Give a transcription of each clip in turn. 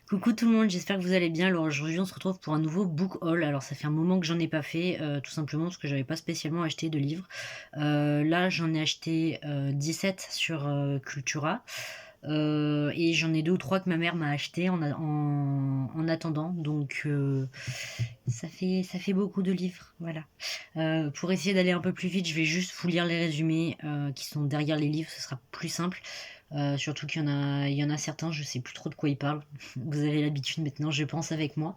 Coucou tout le monde, j'espère que vous allez bien. Alors aujourd'hui, on se retrouve pour un nouveau book haul. Alors ça fait un moment que j'en ai pas fait, tout simplement parce que j'avais pas spécialement acheté de livres. Là, j'en ai acheté 17 sur Cultura. Et j'en ai 2 ou 3 que ma mère m'a acheté en attendant. Donc ça fait beaucoup de livres, voilà. Pour essayer d'aller un peu plus vite, je vais juste vous lire les résumés qui sont derrière les livres, ce sera plus simple. Surtout qu'il y en a certains, je sais plus trop de quoi ils parlent. Vous avez l'habitude maintenant, je pense, avec moi.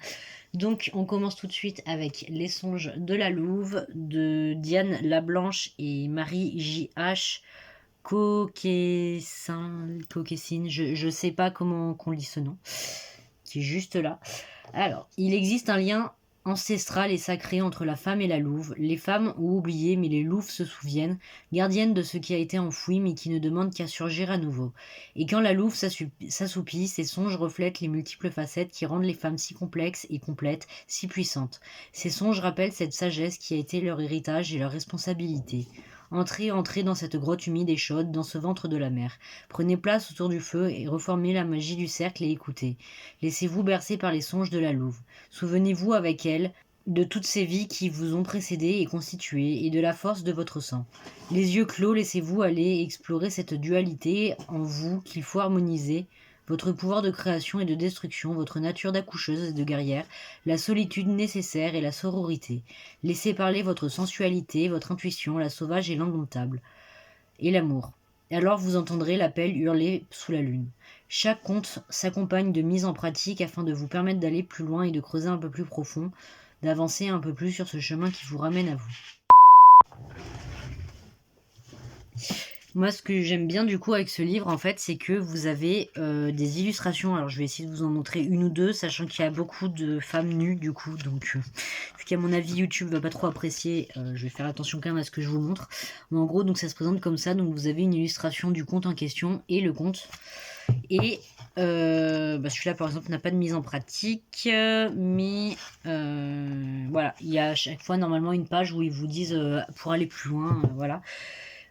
Donc, on commence tout de suite avec Les songes de la Louve de Diane Lablanche et Marie J.H. Coquessin, je sais pas comment qu'on lit ce nom, qui est juste là. Alors, il existe un lien ancestral et sacré entre la femme et la louve. Les femmes ont oublié, mais les louves se souviennent, gardiennes de ce qui a été enfoui, mais qui ne demandent qu'à surgir à nouveau. Et quand la louve s'assoupit, ses songes reflètent les multiples facettes qui rendent les femmes si complexes et complètes, si puissantes. Ces songes rappellent cette sagesse qui a été leur héritage et leur responsabilité. Entrez, entrez dans cette grotte humide et chaude, dans ce ventre de la mer. Prenez place autour du feu et reformez la magie du cercle et écoutez. Laissez-vous bercer par les songes de la louve. Souvenez-vous avec elle de toutes ces vies qui vous ont précédé et constitué, et de la force de votre sang. Les yeux clos, laissez-vous aller explorer cette dualité en vous qu'il faut harmoniser, votre pouvoir de création et de destruction, votre nature d'accoucheuse et de guerrière, la solitude nécessaire et la sororité. Laissez parler votre sensualité, votre intuition, la sauvage et l'indomptable, et l'amour. Et alors vous entendrez l'appel hurler sous la lune. Chaque conte s'accompagne de mise en pratique afin de vous permettre d'aller plus loin et de creuser un peu plus profond, d'avancer un peu plus sur ce chemin qui vous ramène à vous. Moi, ce que j'aime bien du coup avec ce livre, en fait, c'est que vous avez des illustrations. Alors, je vais essayer de vous en montrer une ou deux, sachant qu'il y a beaucoup de femmes nues du coup. Donc, ce qui à mon avis YouTube va pas trop apprécier, je vais faire attention quand même à ce que je vous montre. Mais en gros, donc ça se présente comme ça. Donc, vous avez une illustration du conte en question et le conte. Et celui-là, par exemple, n'a pas de mise en pratique, mais voilà, il y a à chaque fois normalement une page où ils vous disent pour aller plus loin, voilà.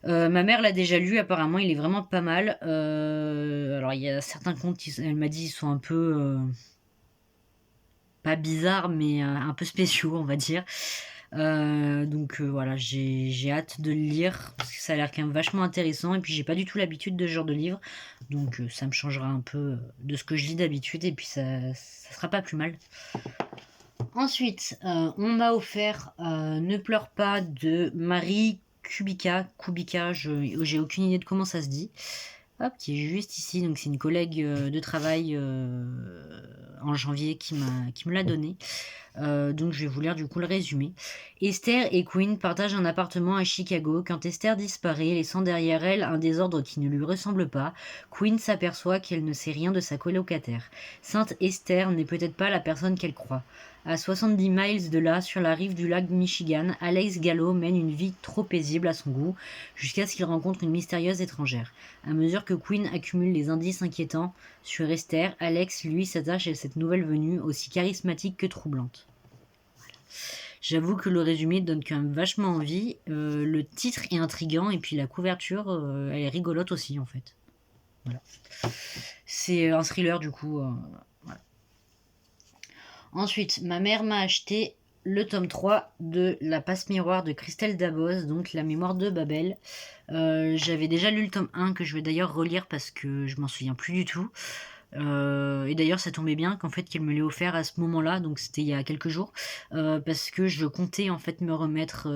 Ma mère l'a déjà lu, apparemment, il est vraiment pas mal. Alors, il y a certains contes, elle m'a dit, ils sont un peu pas bizarres, mais un peu spéciaux, on va dire. Donc voilà, j'ai hâte de le lire parce que ça a l'air quand même vachement intéressant. Et puis, j'ai pas du tout l'habitude de ce genre de livre, donc ça me changera un peu de ce que je lis d'habitude. Et puis, ça sera pas plus mal. Ensuite, on m'a offert Ne pleure pas de Marie Kubica, j'ai aucune idée de comment ça se dit. Hop, qui est juste ici, donc c'est une collègue de travail en janvier qui me l'a donné. Donc je vais vous lire du coup le résumé. Esther et Quinn partagent un appartement à Chicago. Quand Esther disparaît, laissant derrière elle un désordre qui ne lui ressemble pas, Quinn s'aperçoit qu'elle ne sait rien de sa colocataire. Sainte Esther n'est peut-être pas la personne qu'elle croit. À 70 miles de là, sur la rive du lac Michigan, Alex Gallo mène une vie trop paisible à son goût, jusqu'à ce qu'il rencontre une mystérieuse étrangère. À mesure que Quinn accumule les indices inquiétants sur Esther, Alex, lui, s'attache à cette nouvelle venue, aussi charismatique que troublante. J'avoue que le résumé donne quand même vachement envie. Le titre est intriguant et puis la couverture, elle est rigolote aussi en fait. Voilà. C'est un thriller du coup. Voilà. Ensuite, ma mère m'a acheté le tome 3 de La Passe-Miroir de Christelle Dabos, donc La Mémoire de Babel. J'avais déjà lu le tome 1 que je vais d'ailleurs relire parce que je m'en souviens plus du tout. Et d'ailleurs ça tombait bien qu'en fait qu'elle me l'ait offert à ce moment-là, donc c'était il y a quelques jours, parce que je comptais en fait me remettre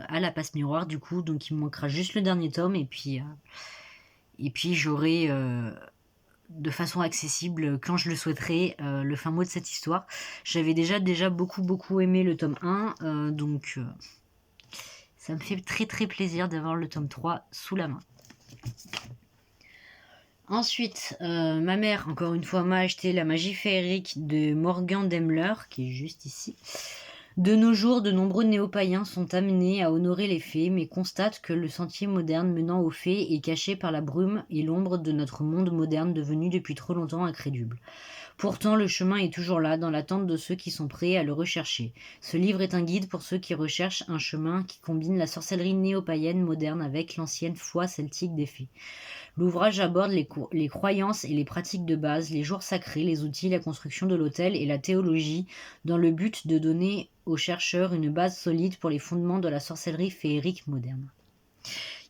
à La Passe Miroir du coup, donc il me manquera juste le dernier tome et puis j'aurai de façon accessible quand je le souhaiterai le fin mot de cette histoire. J'avais déjà beaucoup aimé le tome 1, donc ça me fait très plaisir d'avoir le tome 3 sous la main. Ensuite, ma mère, encore une fois, m'a acheté La Magie féerique de Morgan Demmler, qui est juste ici. De nos jours, de nombreux néo-païens sont amenés à honorer les fées, mais constatent que le sentier moderne menant aux fées est caché par la brume et l'ombre de notre monde moderne devenu depuis trop longtemps incrédule. Pourtant, le chemin est toujours là, dans l'attente de ceux qui sont prêts à le rechercher. Ce livre est un guide pour ceux qui recherchent un chemin qui combine la sorcellerie néo-païenne moderne avec l'ancienne foi celtique des fées. L'ouvrage aborde les croyances et les pratiques de base, les jours sacrés, les outils, la construction de l'autel et la théologie, dans le but de donner aux chercheurs une base solide pour les fondements de la sorcellerie féerique moderne.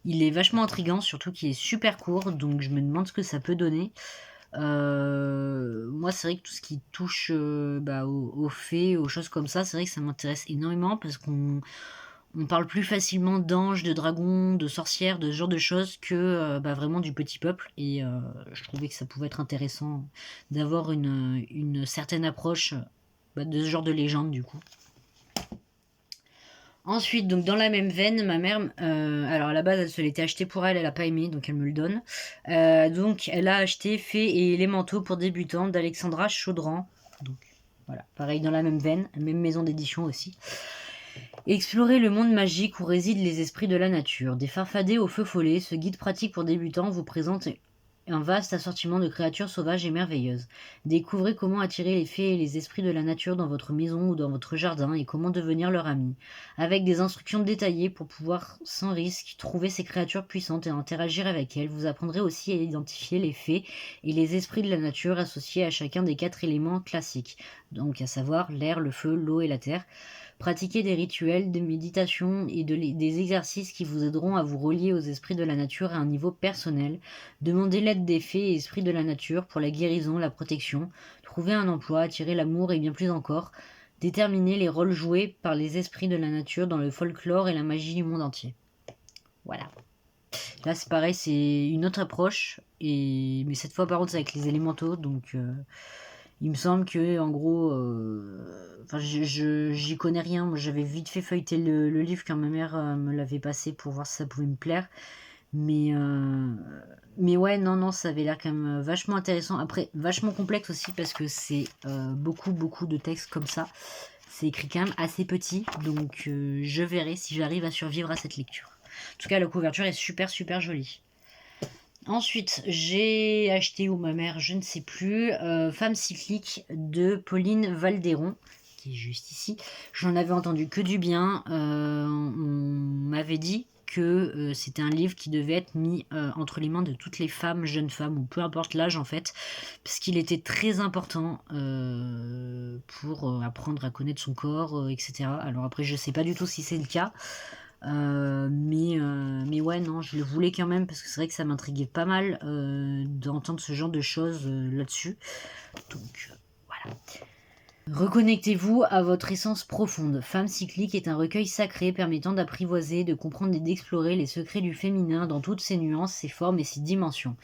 Il est vachement intriguant, surtout qu'il est super court, donc je me demande ce que ça peut donner. Moi, c'est vrai que tout ce qui touche aux fées, aux choses comme ça, c'est vrai que ça m'intéresse énormément parce qu'on parle plus facilement d'anges, de dragons, de sorcières, de ce genre de choses que vraiment du petit peuple. Et je trouvais que ça pouvait être intéressant d'avoir une certaine approche de ce genre de légende du coup. Ensuite, donc dans la même veine, ma mère, alors à la base elle se l'était acheté pour elle a pas aimé, donc elle me le donne. Donc elle a acheté Fées et élémentaux pour débutants d'Alexandra Chaudran. Donc voilà, pareil dans la même veine, même maison d'édition aussi. Explorer le monde magique où résident les esprits de la nature. Des farfadets au feu follet, ce guide pratique pour débutants vous présente un vaste assortiment de créatures sauvages et merveilleuses. Découvrez comment attirer les fées et les esprits de la nature dans votre maison ou dans votre jardin et comment devenir leur ami. Avec des instructions détaillées pour pouvoir, sans risque, trouver ces créatures puissantes et interagir avec elles, vous apprendrez aussi à identifier les fées et les esprits de la nature associés à chacun des 4 éléments classiques, donc à savoir l'air, le feu, l'eau et la terre. Pratiquez des rituels, des méditations et des exercices qui vous aideront à vous relier aux esprits de la nature à un niveau personnel. Demandez l'aide des fées et esprits de la nature pour la guérison, la protection. Trouvez un emploi, attirer l'amour et bien plus encore. Déterminez les rôles joués par les esprits de la nature dans le folklore et la magie du monde entier. Voilà. Là c'est pareil, c'est une autre approche, mais cette fois par contre c'est avec les élémentaux, donc il me semble que en gros, j'y connais rien. Moi, j'avais vite fait feuilleter le livre quand ma mère me l'avait passé pour voir si ça pouvait me plaire. Mais ouais, non, ça avait l'air quand même vachement intéressant. Après, vachement complexe aussi parce que c'est beaucoup de textes comme ça. C'est écrit quand même assez petit, donc je verrai si j'arrive à survivre à cette lecture. En tout cas, la couverture est super jolie. Ensuite, j'ai acheté, ou ma mère, je ne sais plus, Femme cyclique de Pauline Valderon, qui est juste ici. J'en avais entendu que du bien. On m'avait dit que c'était un livre qui devait être mis entre les mains de toutes les femmes, jeunes femmes, ou peu importe l'âge en fait, parce qu'il était très important pour apprendre à connaître son corps, etc. Alors après, je sais pas du tout si c'est le cas. Mais ouais, non, je le voulais quand même parce que c'est vrai que ça m'intriguait pas mal d'entendre ce genre de choses là-dessus. Donc voilà. Reconnectez-vous à votre essence profonde. Femme cyclique est un recueil sacré permettant d'apprivoiser, de comprendre et d'explorer les secrets du féminin dans toutes ses nuances, ses formes et ses dimensions.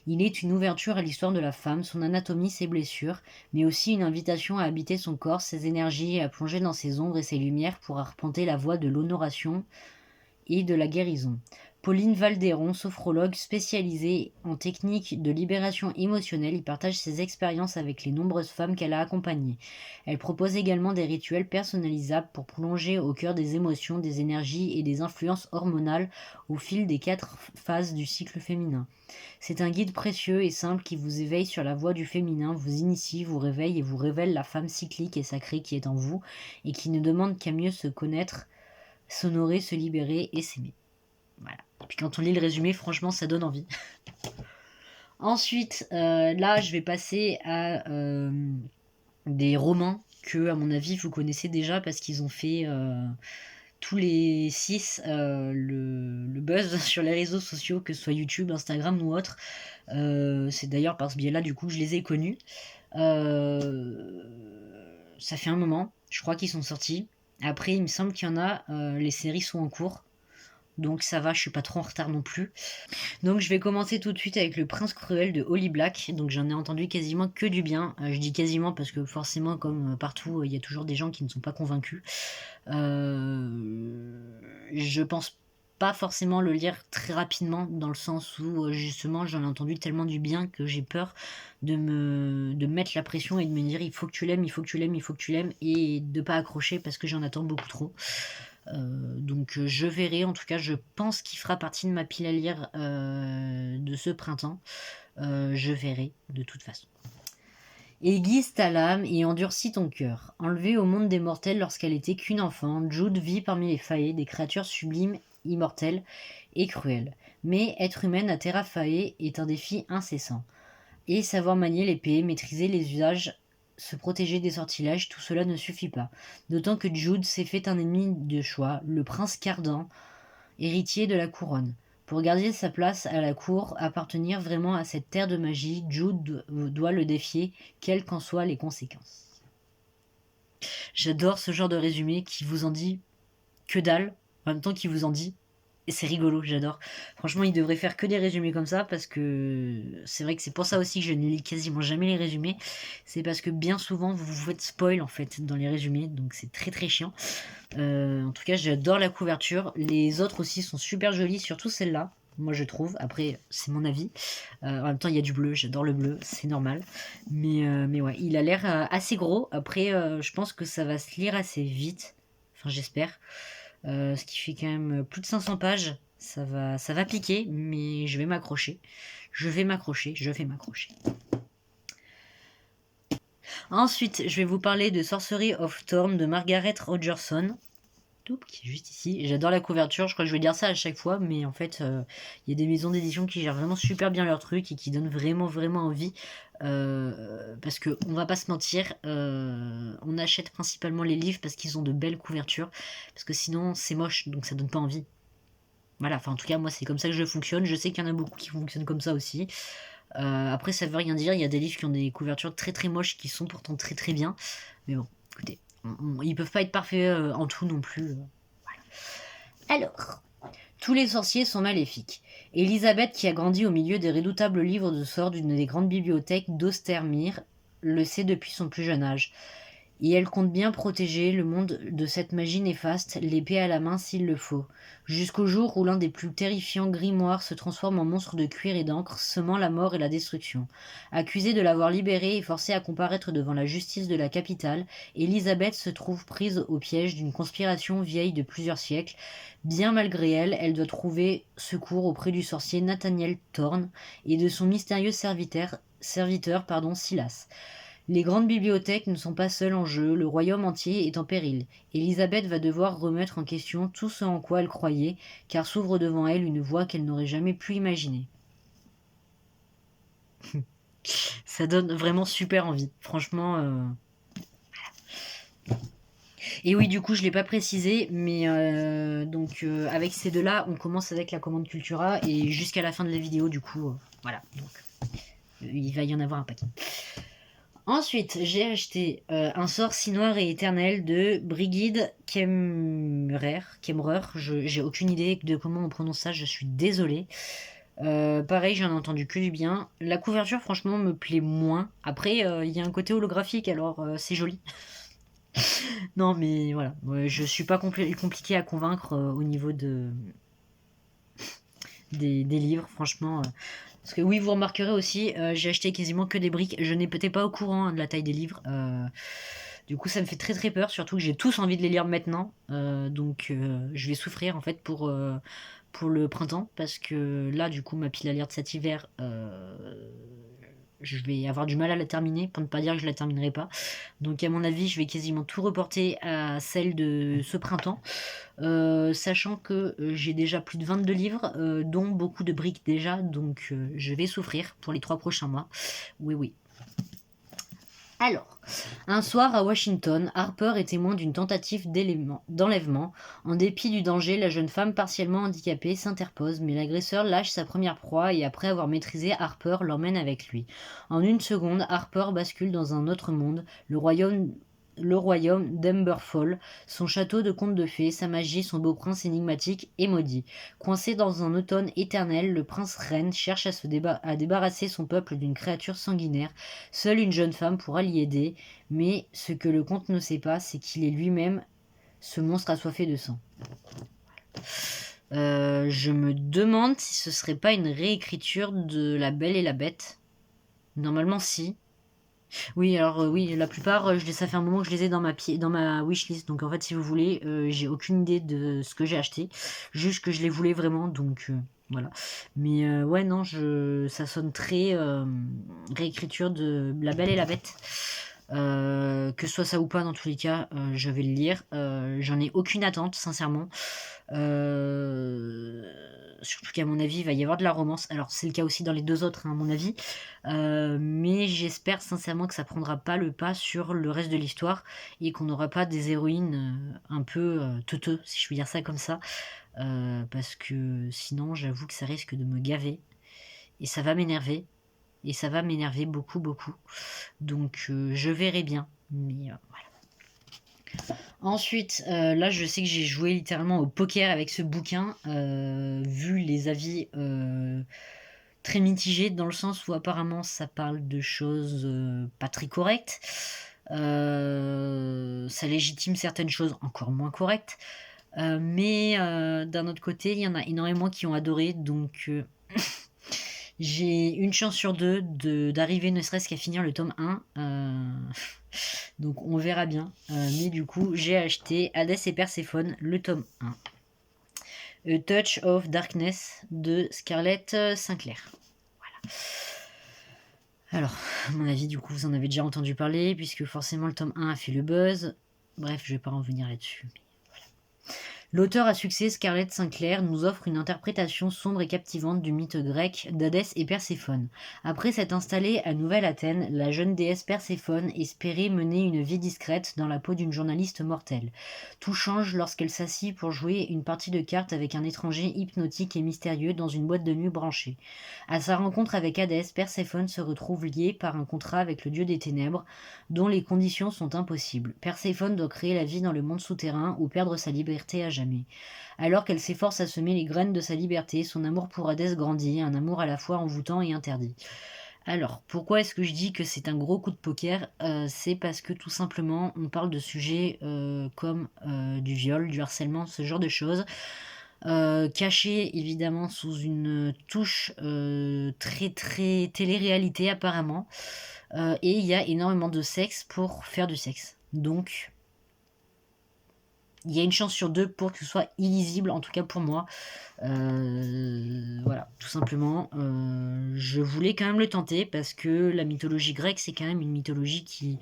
Il est une ouverture à l'histoire de la femme, son anatomie, ses blessures, mais aussi une invitation à habiter son corps, ses énergies et à plonger dans ses ombres et ses lumières pour arpenter la voie de l'honoration et de la guérison. Pauline Valderon, sophrologue spécialisée en techniques de libération émotionnelle, y partage ses expériences avec les nombreuses femmes qu'elle a accompagnées. Elle propose également des rituels personnalisables pour plonger au cœur des émotions, des énergies et des influences hormonales au fil des 4 phases du cycle féminin. C'est un guide précieux et simple qui vous éveille sur la voie du féminin, vous initie, vous réveille et vous révèle la femme cyclique et sacrée qui est en vous et qui ne demande qu'à mieux se connaître, s'honorer, se libérer et s'aimer. Voilà. Et puis quand on lit le résumé, franchement, ça donne envie. Ensuite, là, je vais passer à des romans que, à mon avis, vous connaissez déjà parce qu'ils ont fait tous les 6 le buzz sur les réseaux sociaux, que ce soit YouTube, Instagram ou autre. C'est d'ailleurs par ce biais-là, du coup, je les ai connus. Ça fait un moment, je crois qu'ils sont sortis. Après, il me semble qu'il y en a, les séries sont en cours. Donc ça va, je suis pas trop en retard non plus. Donc je vais commencer tout de suite avec Le Prince Cruel de Holly Black. Donc j'en ai entendu quasiment que du bien. Je dis quasiment parce que forcément, comme partout, il y a toujours des gens qui ne sont pas convaincus. Je pense pas forcément le lire très rapidement, dans le sens où justement j'en ai entendu tellement du bien que j'ai peur de me mettre la pression et de me dire il faut que tu l'aimes, il faut que tu l'aimes, il faut que tu l'aimes, et de pas accrocher parce que j'en attends beaucoup trop. Donc je verrai, en tout cas je pense qu'il fera partie de ma pile à lire de ce printemps. Je verrai de toute façon. Aiguise ta lame et endurcis ton cœur. Enlevée au monde des mortels lorsqu'elle était qu'une enfant, Jude vit parmi les faées des créatures sublimes, immortelles et cruelles. Mais être humaine à Terra Fae est un défi incessant. Et savoir manier l'épée, maîtriser les usages, se protéger des sortilèges, tout cela ne suffit pas. D'autant que Jude s'est fait un ennemi de choix, le prince Cardan, héritier de la couronne. Pour garder sa place à la cour, appartenir vraiment à cette terre de magie, Jude doit le défier, quelles qu'en soient les conséquences. J'adore ce genre de résumé qui vous en dit que dalle, en même temps qui vous en dit. Et c'est rigolo, j'adore. Franchement, il devrait faire que des résumés comme ça, parce que c'est vrai que c'est pour ça aussi que je ne lis quasiment jamais les résumés. C'est parce que bien souvent, vous vous faites spoil en fait dans les résumés, donc c'est très très chiant. En tout cas, j'adore la couverture. Les autres aussi sont super jolies, surtout celle-là. Moi, je trouve. Après, c'est mon avis. En même temps, il y a du bleu. J'adore le bleu. C'est normal. Mais ouais, il a l'air assez gros. Après, je pense que ça va se lire assez vite. Enfin, j'espère. Ce qui fait quand même plus de 500 pages. Ça va piquer, mais je vais m'accrocher. Je vais m'accrocher. Ensuite, je vais vous parler de Sorcery of Thorn de Margaret Rogerson, qui est juste ici. J'adore la couverture, je crois que je vais dire ça à chaque fois, mais en fait, il y a des maisons d'édition qui gèrent vraiment super bien leur truc et qui donnent vraiment, vraiment envie. Parce que, on va pas se mentir, on achète principalement les livres parce qu'ils ont de belles couvertures, parce que sinon, c'est moche, donc ça donne pas envie. Voilà, enfin en tout cas, moi c'est comme ça que je fonctionne. Je sais qu'il y en a beaucoup qui fonctionnent comme ça aussi. Après, ça veut rien dire. Il y a des livres qui ont des couvertures très très moches qui sont pourtant très très bien. Mais bon, écoutez, ils peuvent pas être parfaits en tout non plus. Voilà. Alors, tous les sorciers sont maléfiques. Elisabeth, qui a grandi au milieu des redoutables livres de sorts d'une des grandes bibliothèques d'Ostermire, le sait depuis son plus jeune âge. Et elle compte bien protéger le monde de cette magie néfaste, l'épée à la main s'il le faut, jusqu'au jour où l'un des plus terrifiants grimoires se transforme en monstre de cuir et d'encre, semant la mort et la destruction. Accusée de l'avoir libérée et forcée à comparaître devant la justice de la capitale, Elisabeth se trouve prise au piège d'une conspiration vieille de plusieurs siècles. Bien malgré elle, elle doit trouver secours auprès du sorcier Nathaniel Thorne et de son mystérieux serviteur, Silas. Les grandes bibliothèques ne sont pas seules en jeu, le royaume entier est en péril. Elisabeth va devoir remettre en question tout ce en quoi elle croyait, car s'ouvre devant elle une voie qu'elle n'aurait jamais pu imaginer. Ça donne vraiment super envie, franchement. Et oui, du coup, je ne l'ai pas précisé, mais donc avec ces deux-là, on commence avec la commande Cultura, et jusqu'à la fin de la vidéo, du coup, voilà. Donc, il va y en avoir un paquet. Ensuite, j'ai acheté un sort si noir et éternel de Brigid Kemmerer. J'ai aucune idée de comment on prononce ça, je suis désolée. Pareil, j'en ai entendu que du bien. La couverture, franchement, me plaît moins. Après, il y a un côté holographique, alors c'est joli. Non, mais voilà, je suis pas compliqué à convaincre au niveau des livres, franchement. Parce que oui, vous remarquerez aussi, j'ai acheté quasiment que des briques. Je n'ai peut-être pas au courant de la taille des livres. Du coup, ça me fait très très peur, surtout que j'ai tous envie de les lire maintenant. Donc, je vais souffrir en fait pour le printemps. Parce que là, du coup, ma pile à lire de cet hiver, je vais avoir du mal à la terminer, pour ne pas dire que je la terminerai pas. Donc à mon avis, je vais quasiment tout reporter à celle de ce printemps. Sachant que j'ai déjà plus de 22 livres, dont beaucoup de briques déjà, donc je vais souffrir pour les 3 prochains mois. Oui. Alors, un soir à Washington, Harper est témoin d'une tentative d'enlèvement. En dépit du danger, la jeune femme partiellement handicapée s'interpose, mais l'agresseur lâche sa première proie et après avoir maîtrisé Harper, l'emmène avec lui. En une seconde, Harper bascule dans un autre monde, le royaume d'Amberfall, son château de conte de fées, sa magie, son beau prince énigmatique et maudit. Coincé dans un automne éternel, le prince Ren cherche à débarrasser son peuple d'une créature sanguinaire. Seule une jeune femme pourra l'y aider, mais ce que le conte ne sait pas, c'est qu'il est lui-même ce monstre assoiffé de sang. Je me demande si ce serait pas une réécriture de La Belle et la Bête. Normalement, si. Oui, alors oui, la plupart, ça fait un moment que je les ai dans ma wishlist. Donc en fait, si vous voulez, j'ai aucune idée de ce que j'ai acheté. Juste que je les voulais vraiment. Donc Voilà. Mais ouais, non, ça sonne très réécriture de La Belle et la Bête. Que ce soit ça ou pas, dans tous les cas, je vais le lire. J'en ai aucune attente, sincèrement. Surtout qu'à mon avis, il va y avoir de la romance. Alors, c'est le cas aussi dans les deux autres, hein, à mon avis. Mais j'espère sincèrement que ça prendra pas le pas sur le reste de l'histoire et qu'on n'aura pas des héroïnes un peu teuteux, si je puis dire ça comme ça. Parce que sinon, j'avoue que ça risque de me gaver. Et ça va m'énerver. Et ça va m'énerver beaucoup, beaucoup. Donc, je verrai bien. Mais voilà. Ensuite, là, je sais que j'ai joué littéralement au poker avec ce bouquin, vu les avis très mitigés, dans le sens où apparemment ça parle de choses pas très correctes. Ça légitime certaines choses encore moins correctes. Mais d'un autre côté, il y en a énormément qui ont adoré, donc j'ai une chance sur deux d'arriver ne serait-ce qu'à finir le tome 1. Donc on verra bien. Mais du coup, j'ai acheté Hadès et Perséphone, le tome 1. A Touch of Darkness de Scarlett Sinclair. Voilà. Alors, à mon avis, du coup, vous en avez déjà entendu parler, puisque forcément le tome 1 a fait le buzz. Bref, je vais pas revenir là-dessus. L'auteur à succès Scarlett Sinclair nous offre une interprétation sombre et captivante du mythe grec d'Hadès et Perséphone. Après s'être installée à Nouvelle-Athènes, la jeune déesse Perséphone espérait mener une vie discrète dans la peau d'une journaliste mortelle. Tout change lorsqu'elle s'assit pour jouer une partie de cartes avec un étranger hypnotique et mystérieux dans une boîte de nuit branchée. À sa rencontre avec Hadès, Perséphone se retrouve liée par un contrat avec le dieu des ténèbres, dont les conditions sont impossibles. Perséphone doit créer la vie dans le monde souterrain ou perdre sa liberté à jamais. Alors qu'elle s'efforce à semer les graines de sa liberté, son amour pour Hadès grandit, un amour à la fois envoûtant et interdit. Alors, pourquoi est-ce que je dis que c'est un gros coup de poker? C'est parce que tout simplement, on parle de sujets comme du viol, du harcèlement, ce genre de choses, cachés évidemment sous une touche très très télé-réalité apparemment, et il y a énormément de sexe pour faire du sexe. Donc, il y a une chance sur deux pour que ce soit illisible, en tout cas pour moi. Voilà, tout simplement. Je voulais quand même le tenter parce que la mythologie grecque, c'est quand même une mythologie qui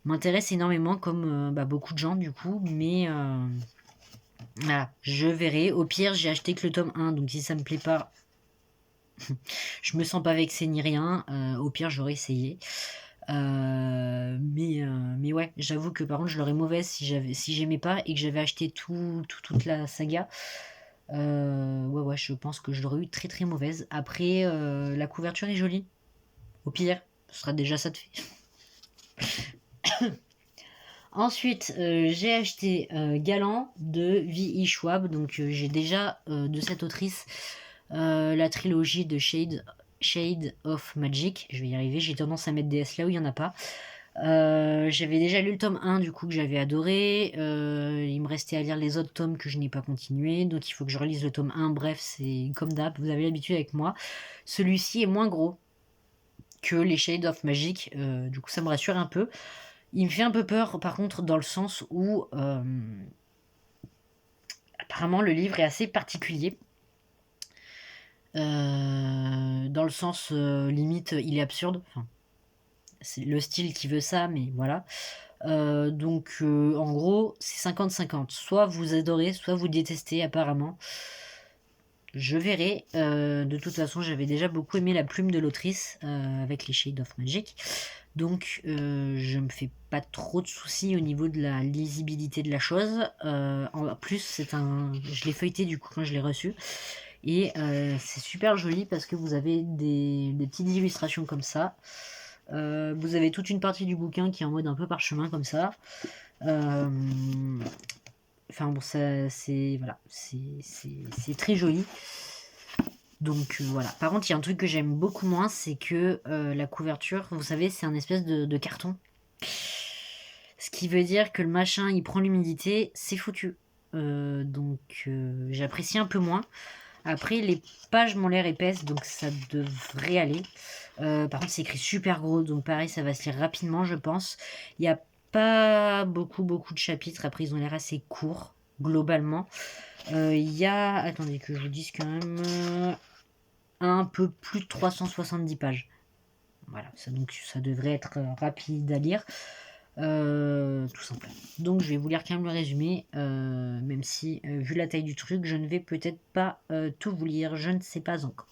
m'intéresse énormément, comme beaucoup de gens du coup. Mais voilà, je verrai. Au pire, j'ai acheté que le tome 1, donc si ça me plaît pas, je me sens pas vexée ni rien. Au pire, j'aurais essayé. Mais ouais, j'avoue que par contre je l'aurais mauvaise si j'aimais pas et que j'avais acheté toute la saga. Ouais, je pense que je l'aurais eu très très mauvaise. Après, la couverture est jolie. Au pire, ce sera déjà ça de fait. Ensuite, j'ai acheté Galant de V.E. Schwab. Donc j'ai déjà de cette autrice la trilogie de Shade of Magic. Je vais y arriver, j'ai tendance à mettre des S là où il n'y en a pas. J'avais déjà lu le tome 1 du coup que j'avais adoré. Il me restait à lire les autres tomes que je n'ai pas continué. Donc il faut que je relise le tome 1. Bref, c'est comme d'hab, vous avez l'habitude avec moi. Celui-ci est moins gros que les Shade of Magic. Du coup ça me rassure un peu. Il me fait un peu peur par contre dans le sens où apparemment le livre est assez particulier. Dans le sens limite il est absurde, enfin, c'est le style qui veut ça, mais voilà. Donc en gros c'est 50-50, soit vous adorez soit vous détestez apparemment, je verrai. De toute façon j'avais déjà beaucoup aimé la plume de l'autrice avec les Shades of Magic, donc je me fais pas trop de soucis au niveau de la lisibilité de la chose. En plus je l'ai feuilleté du coup quand je l'ai reçu. Et c'est super joli parce que vous avez des petites illustrations comme ça. Vous avez toute une partie du bouquin qui est en mode un peu parchemin comme ça. Enfin bon, c'est voilà, c'est très joli. Donc voilà. Par contre, il y a un truc que j'aime beaucoup moins, c'est que la couverture, vous savez, c'est un espèce de carton. Ce qui veut dire que le machin, il prend l'humidité, c'est foutu. Donc j'apprécie un peu moins. Après, les pages m'ont l'air épaisses, donc ça devrait aller. Par contre, c'est écrit super gros, donc pareil, ça va se lire rapidement, je pense. Il n'y a pas beaucoup de chapitres. Après, ils ont l'air assez courts, globalement. Il y a... Attendez que je vous dise quand même... un peu plus de 370 pages. Voilà, donc ça devrait être rapide à lire. Tout simplement. Donc je vais vous lire quand même le résumé, même si, vu la taille du truc, je ne vais peut-être pas tout vous lire, je ne sais pas encore.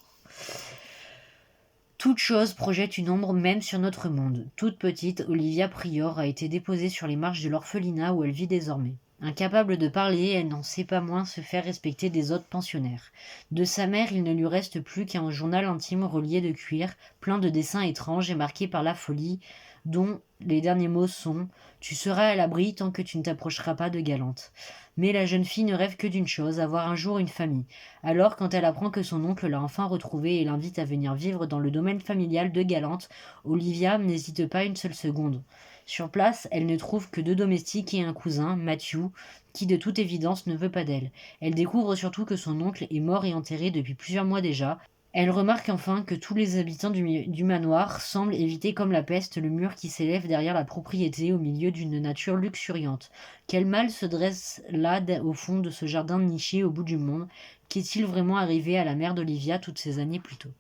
Toute chose projette une ombre même sur notre monde. Toute petite, Olivia Prior a été déposée sur les marches de l'orphelinat où elle vit désormais. Incapable de parler, elle n'en sait pas moins se faire respecter des autres pensionnaires. De sa mère, il ne lui reste plus qu'un journal intime relié de cuir, plein de dessins étranges et marqué par la folie, dont les derniers mots sont « Tu seras à l'abri tant que tu ne t'approcheras pas de Galante ». Mais la jeune fille ne rêve que d'une chose, avoir un jour une famille. Alors, quand elle apprend que son oncle l'a enfin retrouvée et l'invite à venir vivre dans le domaine familial de Galante, Olivia n'hésite pas une seule seconde. Sur place, elle ne trouve que 2 domestiques et un cousin, Matthew, qui de toute évidence ne veut pas d'elle. Elle découvre surtout que son oncle est mort et enterré depuis plusieurs mois déjà. Elle remarque enfin que tous les habitants du manoir semblent éviter comme la peste le mur qui s'élève derrière la propriété au milieu d'une nature luxuriante. Quel mal se dresse là au fond de ce jardin niché au bout du monde? Qu'est-il vraiment arrivé à la mère d'Olivia toutes ces années plus tôt?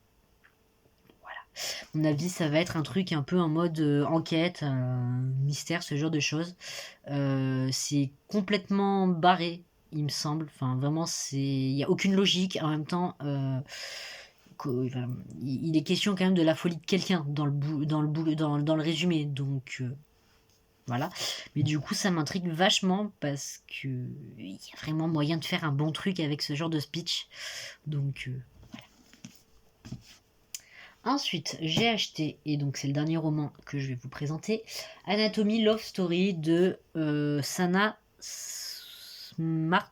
Voilà. À mon avis, ça va être un truc un peu en mode enquête, mystère, ce genre de choses. C'est complètement barré, il me semble. Enfin, vraiment, il n'y a aucune logique. En même temps, il est question quand même de la folie de quelqu'un dans le résumé. Donc, voilà. Mais du coup, ça m'intrigue vachement parce que il y a vraiment moyen de faire un bon truc avec ce genre de speech. Donc, voilà. Ensuite, j'ai acheté, et donc c'est le dernier roman que je vais vous présenter, Anatomy Love Story de Sana Smart.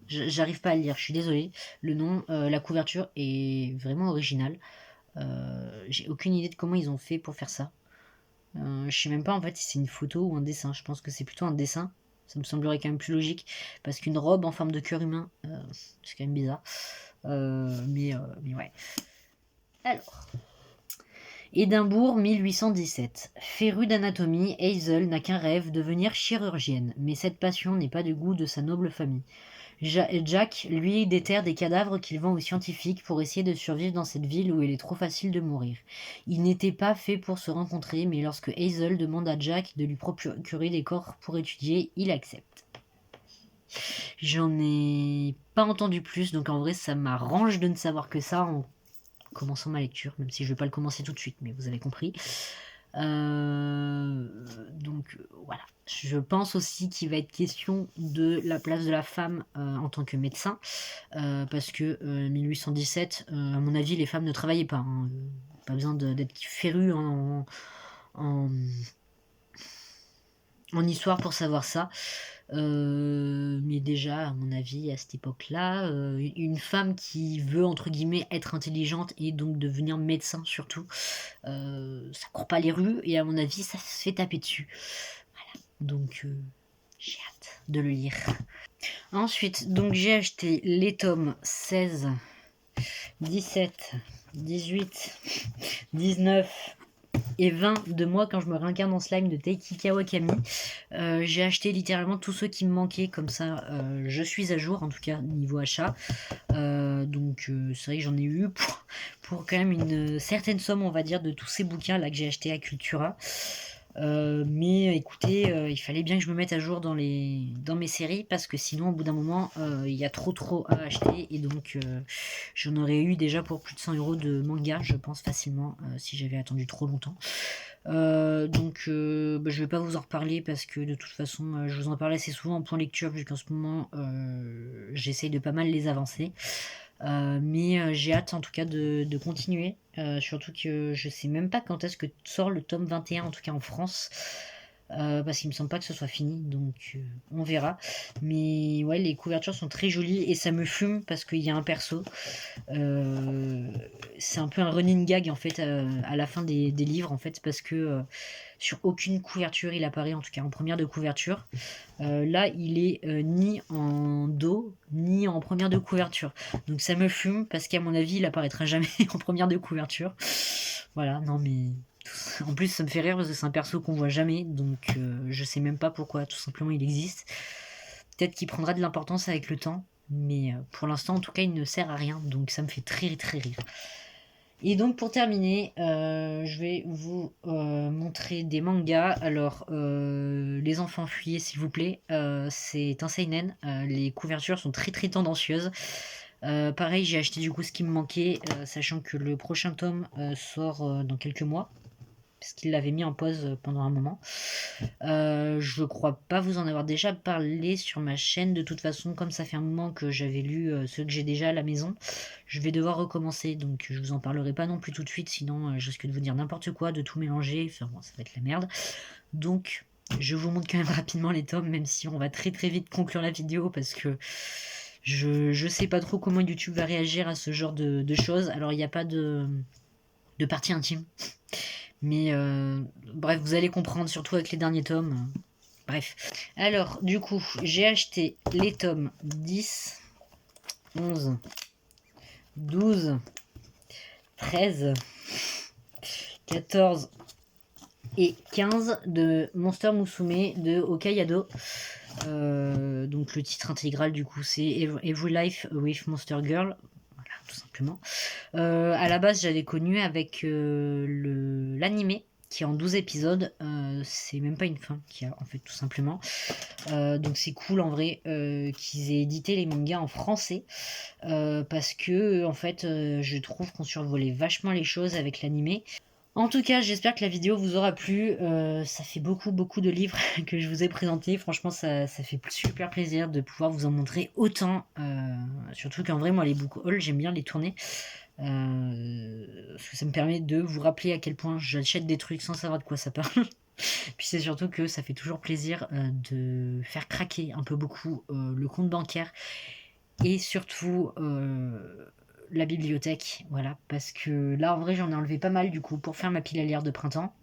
J'arrive pas à le lire, je suis désolée. Le nom, la couverture est vraiment originale. J'ai aucune idée de comment ils ont fait pour faire ça. Je sais même pas en fait si c'est une photo ou un dessin. Je pense que c'est plutôt un dessin. Ça me semblerait quand même plus logique. Parce qu'une robe en forme de cœur humain, c'est quand même bizarre. Mais ouais. Alors. Édimbourg 1817. Férue d'anatomie, Hazel n'a qu'un rêve, devenir chirurgienne. Mais cette passion n'est pas du goût de sa noble famille. Jack, lui, déterre des cadavres qu'il vend aux scientifiques pour essayer de survivre dans cette ville où il est trop facile de mourir. Ils n'étaient pas faits pour se rencontrer, mais lorsque Hazel demande à Jack de lui procurer des corps pour étudier, il accepte. J'en ai pas entendu plus, donc en vrai ça m'arrange de ne savoir que ça en commençant ma lecture, même si je vais pas le commencer tout de suite, mais vous avez compris. Donc voilà. Je pense aussi qu'il va être question de la place de la femme en tant que médecin, parce que 1817, à mon avis, les femmes ne travaillaient pas. Hein. Pas besoin d'être féru en histoire pour savoir ça. Mais déjà, à mon avis, à cette époque-là, une femme qui veut, entre guillemets, être intelligente et donc devenir médecin surtout, ça court pas les rues et à mon avis, ça se fait taper dessus. Voilà. Donc, j'ai hâte de le lire. Ensuite, donc j'ai acheté les tomes 16, 17, 18, 19... et 20 de moi quand je me réincarne en slime de Taiki Kawakami. J'ai acheté littéralement tous ceux qui me manquaient, comme ça je suis à jour en tout cas niveau achat. Donc c'est vrai que j'en ai eu pour quand même une certaine somme on va dire de tous ces bouquins là que j'ai acheté à Cultura. Mais écoutez, il fallait bien que je me mette à jour dans mes séries parce que sinon au bout d'un moment il y a trop à acheter et donc j'en aurais eu déjà pour plus de 100 € de manga je pense facilement si j'avais attendu trop longtemps. Donc je vais pas vous en reparler parce que de toute façon je vous en parle assez souvent en point lecture vu qu'en ce moment j'essaye de pas mal les avancer. Mais j'ai hâte en tout cas de continuer, surtout que je sais même pas quand est-ce que sort le tome 21 en tout cas en France, parce qu'il me semble pas que ce soit fini donc on verra. Mais ouais, les couvertures sont très jolies et ça me fume parce qu'il y a un perso, c'est un peu un running gag en fait à la fin des livres en fait parce que sur aucune couverture il apparaît, en tout cas en première de couverture. Là il est ni en dos ni en première de couverture, donc ça me fume parce qu'à mon avis il apparaîtra jamais en première de couverture. Voilà, non mais en plus ça me fait rire parce que c'est un perso qu'on voit jamais, donc je sais même pas pourquoi, tout simplement il existe. Peut-être qu'il prendra de l'importance avec le temps, Mais pour l'instant, en tout cas, il ne sert à rien. Donc ça me fait très très rire. Et donc pour terminer, je vais vous montrer des mangas. Alors, les enfants fuyez s'il vous plaît. C'est un seinen. Les couvertures sont très très tendancieuses. Pareil, j'ai acheté du coup ce qui me manquait, sachant que le prochain tome sort dans quelques mois. Parce qu'il l'avait mis en pause pendant un moment. Je crois pas vous en avoir déjà parlé sur ma chaîne. De toute façon, comme ça fait un moment que j'avais lu ceux que j'ai déjà à la maison, je vais devoir recommencer. Donc je vous en parlerai pas non plus tout de suite, sinon je risque de vous dire n'importe quoi, de tout mélanger. Enfin bon, ça va être la merde. Donc je vous montre quand même rapidement les tomes, même si on va très très vite conclure la vidéo parce que je sais pas trop comment YouTube va réagir à ce genre de choses. Alors il n'y a pas de partie intime. Mais bref, vous allez comprendre, surtout avec les derniers tomes. Bref. Alors, du coup, j'ai acheté les tomes 10, 11, 12, 13, 14 et 15 de Monster Musume de Okayado. Donc le titre intégral du coup c'est Every Life with Monster Girl. Voilà, tout simplement. À la base, j'avais connu avec l'animé qui est en 12 épisodes. C'est même pas une fin, qui a en fait tout simplement. Donc c'est cool en vrai qu'ils aient édité les mangas en français parce que en fait je trouve qu'on survolait vachement les choses avec l'animé. En tout cas, j'espère que la vidéo vous aura plu. Ça fait beaucoup de livres que je vous ai présentés. Franchement, ça fait super plaisir de pouvoir vous en montrer autant. Surtout qu'en vrai, moi, les book hauls, j'aime bien les tourner. Parce que ça me permet de vous rappeler à quel point j'achète des trucs sans savoir de quoi ça parle. Puis c'est surtout que ça fait toujours plaisir de faire craquer un peu beaucoup le compte bancaire. Et surtout la bibliothèque, voilà, parce que là en vrai j'en ai enlevé pas mal du coup pour faire ma pile à lire de printemps.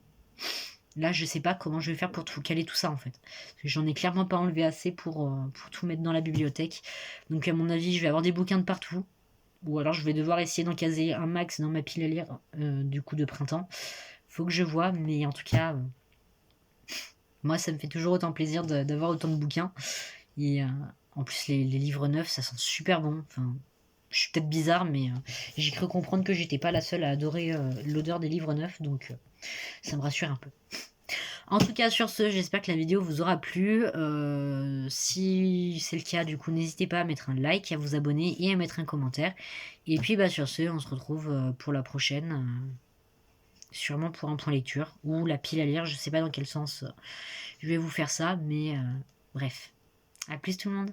Là je sais pas comment je vais faire pour tout caler tout ça en fait. J'en ai clairement pas enlevé assez pour tout mettre dans la bibliothèque. Donc à mon avis je vais avoir des bouquins de partout. Ou alors je vais devoir essayer d'en caser un max dans ma pile à lire du coup de printemps. Faut que je vois, mais en tout cas, moi ça me fait toujours autant plaisir d'avoir autant de bouquins. Et en plus les livres neufs ça sent super bon. Enfin, je suis peut-être bizarre, mais j'ai cru comprendre que j'étais pas la seule à adorer l'odeur des livres neufs, donc ça me rassure un peu. En tout cas, sur ce, j'espère que la vidéo vous aura plu. Si c'est le cas, du coup, n'hésitez pas à mettre un like, à vous abonner et à mettre un commentaire. Et puis, bah, sur ce, on se retrouve pour la prochaine, sûrement pour un point lecture ou la pile à lire. Je sais pas dans quel sens je vais vous faire ça, mais bref. À plus tout le monde.